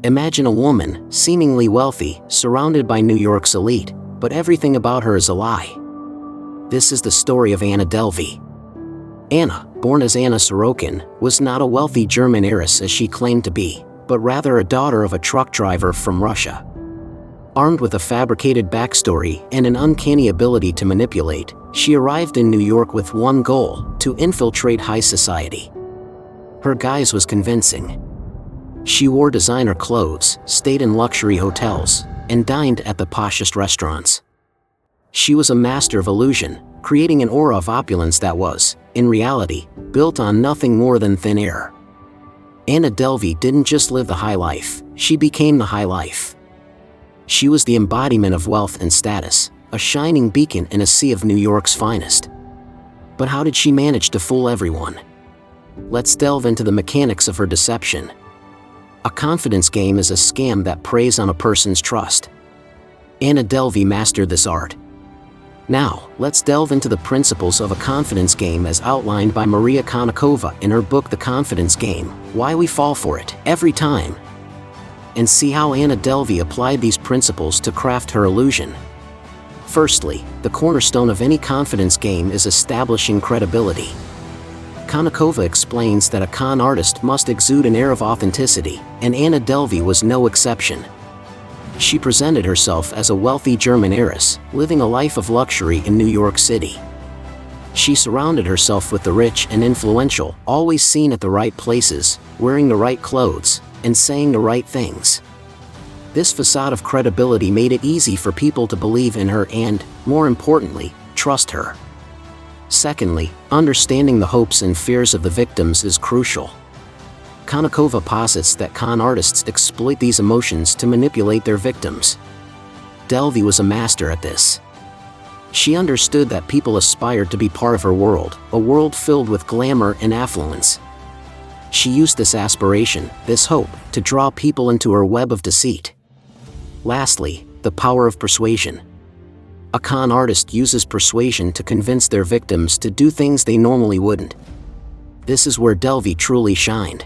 Imagine a woman, seemingly wealthy, surrounded by New York's elite, but everything about her is a lie. This is the story of Anna Delvey. Anna, born as Anna Sorokin, was not a wealthy German heiress as she claimed to be, but rather a daughter of a truck driver from Russia. Armed with a fabricated backstory and an uncanny ability to manipulate, she arrived in New York with one goal: to infiltrate high society. Her guise was convincing. She wore designer clothes, stayed in luxury hotels, and dined at the poshest restaurants. She was a master of illusion, creating an aura of opulence that was, in reality, built on nothing more than thin air. Anna Delvey didn't just live the high life, she became the high life. She was the embodiment of wealth and status, a shining beacon in a sea of New York's finest. But how did she manage to fool everyone? Let's delve into the mechanics of her deception. A confidence game is a scam that preys on a person's trust. Anna Delvey mastered this art. Now, let's delve into the principles of a confidence game as outlined by Maria Konnikova in her book The Confidence Game: Why We Fall for It Every Time, and see how Anna Delvey applied these principles to craft her illusion. Firstly, the cornerstone of any confidence game is establishing credibility. Konnikova explains that a con artist must exude an air of authenticity, and Anna Delvey was no exception. She presented herself as a wealthy German heiress, living a life of luxury in New York City. She surrounded herself with the rich and influential, always seen at the right places, wearing the right clothes, and saying the right things. This facade of credibility made it easy for people to believe in her and, more importantly, trust her. Secondly, understanding the hopes and fears of the victims is crucial. Konnikova posits that con artists exploit these emotions to manipulate their victims. Delvey was a master at this. She understood that people aspired to be part of her world, a world filled with glamour and affluence. She used this aspiration, this hope, to draw people into her web of deceit. Lastly, the power of persuasion. A con artist uses persuasion to convince their victims to do things they normally wouldn't. This is where Delvey truly shined.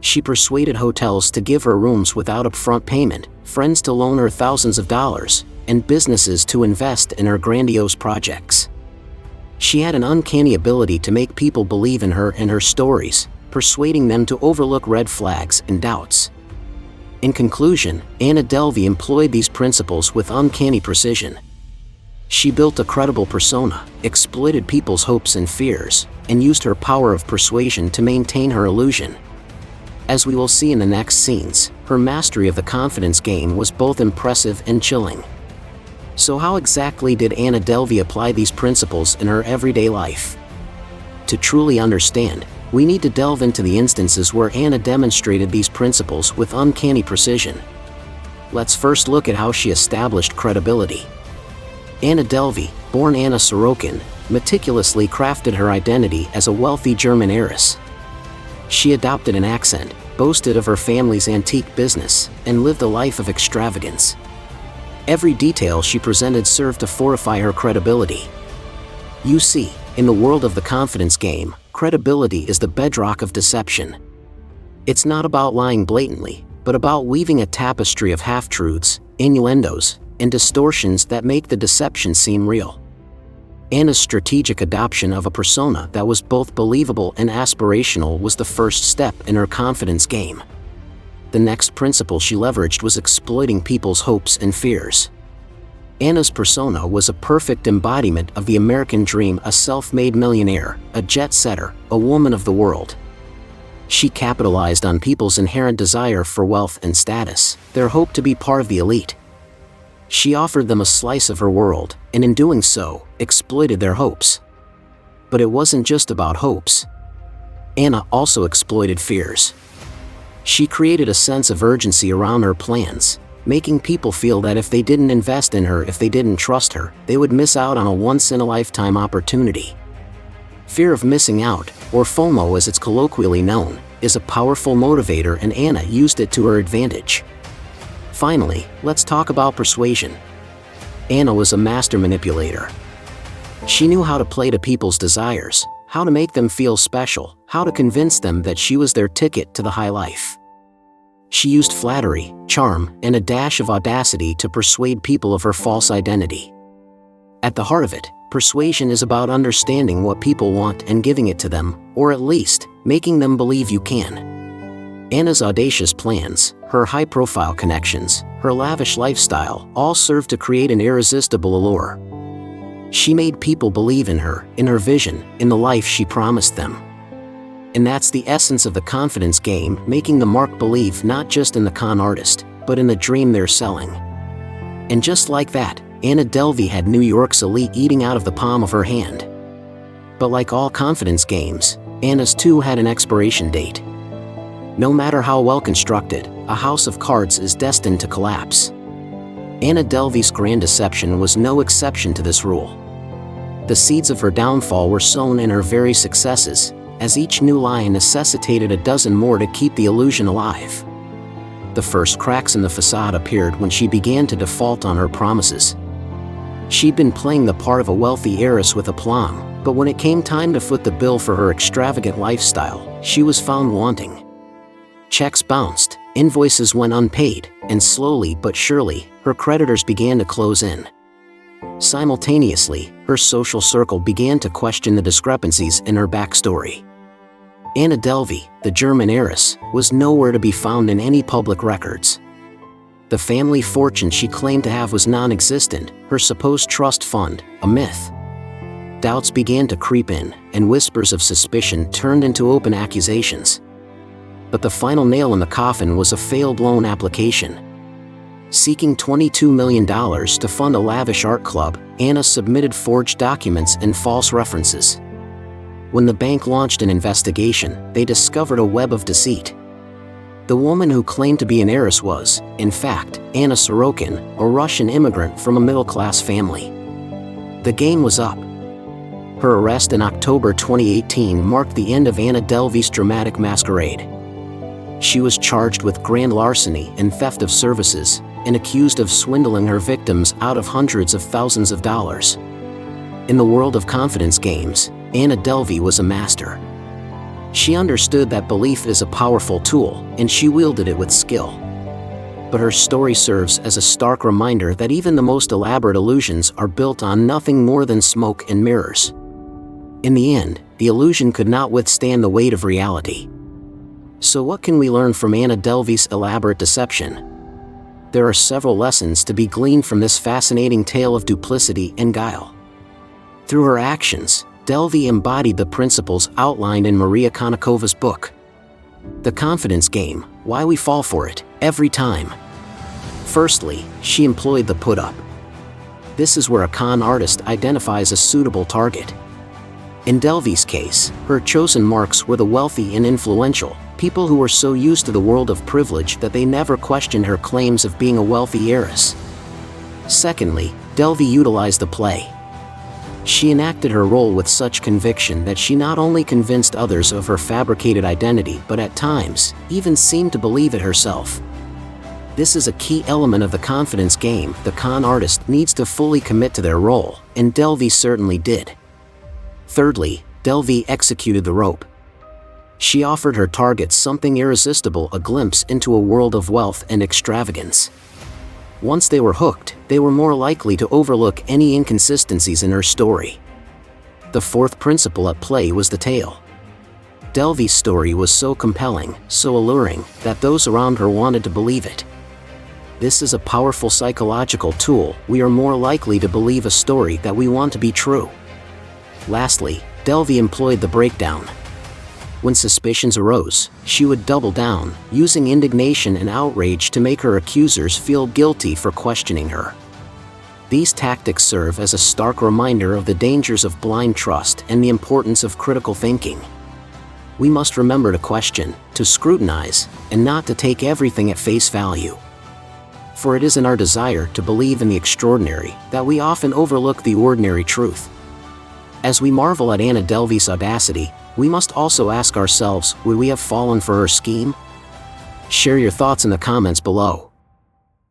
She persuaded hotels to give her rooms without upfront payment, friends to loan her thousands of dollars, and businesses to invest in her grandiose projects. She had an uncanny ability to make people believe in her and her stories, persuading them to overlook red flags and doubts. In conclusion, Anna Delvey employed these principles with uncanny precision. She built a credible persona, exploited people's hopes and fears, and used her power of persuasion to maintain her illusion. As we will see in the next scenes, her mastery of the confidence game was both impressive and chilling. So how exactly did Anna Delvey apply these principles in her everyday life? To truly understand, we need to delve into the instances where Anna demonstrated these principles with uncanny precision. Let's first look at how she established credibility. Anna Delvey, born Anna Sorokin, meticulously crafted her identity as a wealthy German heiress. She adopted an accent, boasted of her family's antique business, and lived a life of extravagance. Every detail she presented served to fortify her credibility. You see, in the world of the confidence game, credibility is the bedrock of deception. It's not about lying blatantly, but about weaving a tapestry of half-truths, innuendos, and distortions that make the deception seem real. Anna's strategic adoption of a persona that was both believable and aspirational was the first step in her confidence game. The next principle she leveraged was exploiting people's hopes and fears. Anna's persona was a perfect embodiment of the American dream: a self-made millionaire, a jet-setter, a woman of the world. She capitalized on people's inherent desire for wealth and status, their hope to be part of the elite. She offered them a slice of her world, and in doing so, exploited their hopes. But it wasn't just about hopes. Anna also exploited fears. She created a sense of urgency around her plans, making people feel that if they didn't invest in her, if they didn't trust her, they would miss out on a once-in-a-lifetime opportunity. Fear of missing out, or FOMO as it's colloquially known, is a powerful motivator, and Anna used it to her advantage. Finally, let's talk about persuasion. Anna was a master manipulator. She knew how to play to people's desires, how to make them feel special, how to convince them that she was their ticket to the high life. She used flattery, charm, and a dash of audacity to persuade people of her false identity. At the heart of it, persuasion is about understanding what people want and giving it to them, or at least, making them believe you can. Anna's audacious plans, her high-profile connections, her lavish lifestyle, all served to create an irresistible allure. She made people believe in her vision, in the life she promised them. And that's the essence of the confidence game, making the mark believe not just in the con artist, but in the dream they're selling. And just like that, Anna Delvey had New York's elite eating out of the palm of her hand. But like all confidence games, Anna's too had an expiration date. No matter how well constructed, a house of cards is destined to collapse. Anna Delvey's grand deception was no exception to this rule. The seeds of her downfall were sown in her very successes, as each new lie necessitated a dozen more to keep the illusion alive. The first cracks in the facade appeared when she began to default on her promises. She'd been playing the part of a wealthy heiress with aplomb, but when it came time to foot the bill for her extravagant lifestyle, she was found wanting. Checks bounced, invoices went unpaid, and slowly but surely, her creditors began to close in. Simultaneously, her social circle began to question the discrepancies in her backstory. Anna Delvey, the German heiress, was nowhere to be found in any public records. The family fortune she claimed to have was non-existent, her supposed trust fund, a myth. Doubts began to creep in, and whispers of suspicion turned into open accusations. But the final nail in the coffin was a failed loan application. Seeking $22 million to fund a lavish art club, Anna submitted forged documents and false references. When the bank launched an investigation, they discovered a web of deceit. The woman who claimed to be an heiress was, in fact, Anna Sorokin, a Russian immigrant from a middle-class family. The game was up. Her arrest in October 2018 marked the end of Anna Delvey's dramatic masquerade. She was charged with grand larceny and theft of services, and accused of swindling her victims out of hundreds of thousands of dollars. In the world of confidence games, Anna Delvey was a master. She understood that belief is a powerful tool, and she wielded it with skill. But her story serves as a stark reminder that even the most elaborate illusions are built on nothing more than smoke and mirrors. In the end, the illusion could not withstand the weight of reality. So what can we learn from Anna Delvey's elaborate deception? There are several lessons to be gleaned from this fascinating tale of duplicity and guile. Through her actions, Delvey embodied the principles outlined in Maria Konikova's book. The Confidence Game, Why We Fall for It, Every Time. Firstly, she employed the put-up. This is where a con artist identifies a suitable target. In Delvey's case, her chosen marks were the wealthy and influential, people who were so used to the world of privilege that they never questioned her claims of being a wealthy heiress. Secondly, Delvey utilized the play. She enacted her role with such conviction that she not only convinced others of her fabricated identity but at times, even seemed to believe it herself. This is a key element of the confidence game. The con artist needs to fully commit to their role, and Delvey certainly did. Thirdly, Delvey executed the rope. She offered her targets something irresistible, a glimpse into a world of wealth and extravagance. Once they were hooked, they were more likely to overlook any inconsistencies in her story. The fourth principle at play was the tale. Delvey's story was so compelling, so alluring, that those around her wanted to believe it. This is a powerful psychological tool. We are more likely to believe a story that we want to be true. Lastly, Delvey employed the breakdown. When suspicions arose, she would double down, using indignation and outrage to make her accusers feel guilty for questioning her. These tactics serve as a stark reminder of the dangers of blind trust and the importance of critical thinking. We must remember to question, to scrutinize, and not to take everything at face value. For it is in our desire to believe in the extraordinary that we often overlook the ordinary truth. As we marvel at Anna Delvey's audacity, we must also ask ourselves, would we have fallen for her scheme? Share your thoughts in the comments below.